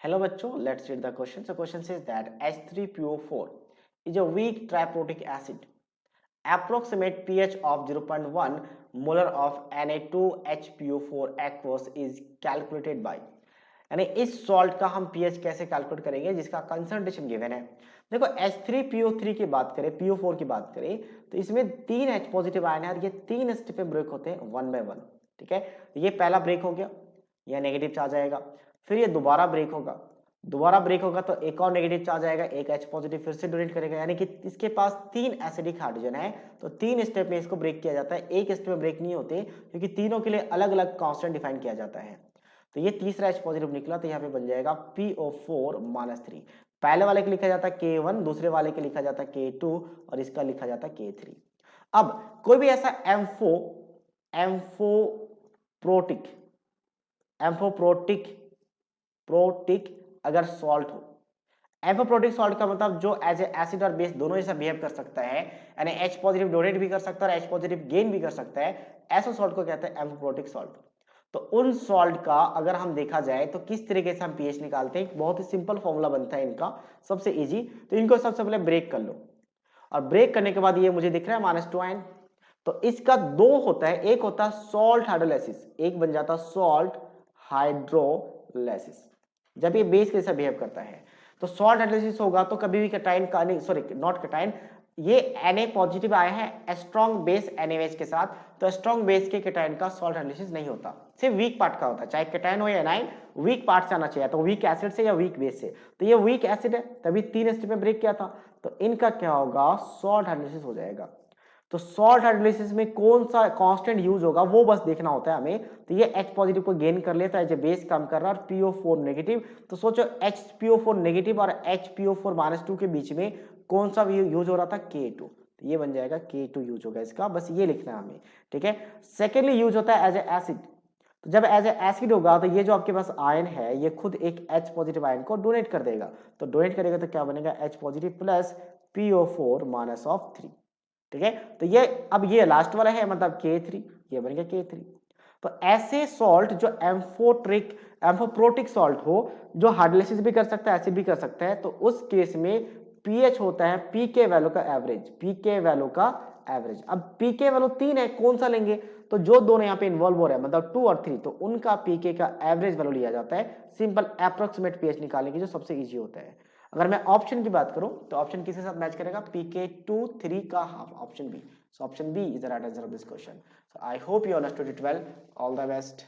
Hello bachcho, let's read the question. So question says that H3PO4 is a weak triprotic acid. Approximate pH of 0.1 molar of Na2HPO4 aqueous is calculated by, यानी इस salt का हम pH कैसे calculate करेंगे जिसका concentration given है। देखो H3PO3 की बात करें, PO4 की बात करें तो इसमें 3 H पॉजिटिव आयन है और ये 3 स्टेप पे ब्रेक होते हैं 1 बाय 1। ठीक है, ये पहला ब्रेक हो गया, यह नेगेटिव चार्ज आएगा। फिर ये दोबारा ब्रेक होगा, दोबारा ब्रेक होगा तो एक और नेगेटिव चार्ज आएगा, एक H पॉजिटिव फिर से डोनेट करेगा, यानी कि इसके पास 3 एसिडिक हाइड्रोजन है। तो 3 स्टेप में इसको ब्रेक किया जाता है, एक स्टेप में ब्रेक नहीं होते क्योंकि तीनों के लिए अलग अलग कांस्टेंट डिफाइन किया जाता है। तो ये तीसरा H पॉजिटिव निकला तो यहाँ पे बन जाएगा PO4-3। पहले वाले के लिखा जाता है K1, दूसरे वाले के लिखा जाता है K2 और इसका लिखा जाता है K3। अब कोई भी ऐसा एम्फोप्रोटिक अगर सॉल्ट हो, एम्फोप्रोटिक सॉल्ट का मतलब जो एज ए एसिड और बेस दोनों जैसा बिहेव कर सकता है, यानी H पॉजिटिव डोनेट भी कर सकता है और H पॉजिटिव गेन भी कर सकता है, ऐसा सॉल्ट को कहते हैं एम्फोप्रोटिक सॉल्ट। तो उन सॉल्ट का अगर हम देखा जाए तो किस तरीके से हम पीएच निकालते हैं, बहुत ही सिंपल फॉर्मूला बनता है इनका, सबसे इजी। तो इनको सबसे पहले ब्रेक कर लो और ब्रेक करने के बाद ये मुझे दिख रहा है -2 आयन, तो इसका दो होता है, एक होता है सॉल्ट हाइड्रोलाइसिस, एक बन जाता है सॉल्ट हाइड्रोलाइसिस जब ये बेस के जैसा बिहेव करता है। तो सॉल्ट हाइड्रोलाइसिस होगा तो कभी भी कैटायन का नहीं, सॉरी नॉट कैटायन, ये Na पॉजिटिव आया है स्ट्रॉन्ग बेस NaOH के साथ, तो स्ट्रॉन्ग बेस के कैटायन का सॉल्ट हाइड्रोलाइसिस नहीं होता, सिर्फ वीक पार्ट का होता है, चाहे कैटायन हो या एनाइन, वीक पार्ट से आना चाहिए, तो वीक एसिड से या वीक बेस से। तो ये वीक एसिड है तभी 3 स्टेप में ब्रेक किया था, तो इनका क्या होगा, सॉल्ट हाइड्रोलाइसिस हो जाएगा। तो सॉल्ट हाइड्रोलाइसिस में कौन सा कांस्टेंट यूज होगा वो बस देखना होता है हमें। तो ये H पॉजिटिव को गेन कर लेता है, जो बेस काम कर रहा है, और PO4 नेगेटिव, तो सोचो HPO4 नेगेटिव और HPO4-2 के बीच में कौन सा यूज हो रहा था, K2, तो ये बन जाएगा K2 यूज होगा इसका, बस ये लिखना है हमें। ठीक है, सेकेंडली यूज होता है एज ए एसिड, तो जब एज ए एसिड होगा तो ये जो आपके पास आयन है ये खुद एक H पॉजिटिव आयन को डोनेट कर देगा, तो डोनेट करेगा तो क्या बनेगा, H पॉजिटिव प्लस PO4-3। ठीक है, तो ये अब ये लास्ट वाला है मतलब K3, ये बन गया K3। तो ऐसे सॉल्ट जो एम्फोप्रोटिक सॉल्ट हो, जो हाइड्रोलाइसिस भी कर सकता है एसिड भी कर सकता है, तो उस केस में पीएच होता है पीके वैल्यू का एवरेज, पीके वैल्यू का एवरेज। अब पीके वैल्यू 3 है, कौन सा लेंगे, तो जो दोनों यहाँ पे इन्वॉल्व हो रहे हैं मतलब 2 और 3, तो उनका पीके का एवरेज वैल्यू लिया जाता है, सिंपल अप्रोक्सीमेट पीएच निकालने की, जो सबसे इजी होता है। अगर मैं ऑप्शन की बात करूं तो ऑप्शन किसके साथ मैच करेगा, PK2-3 का half, option B. So option B is the right answer of this question. So I hope you understood it well. All the best.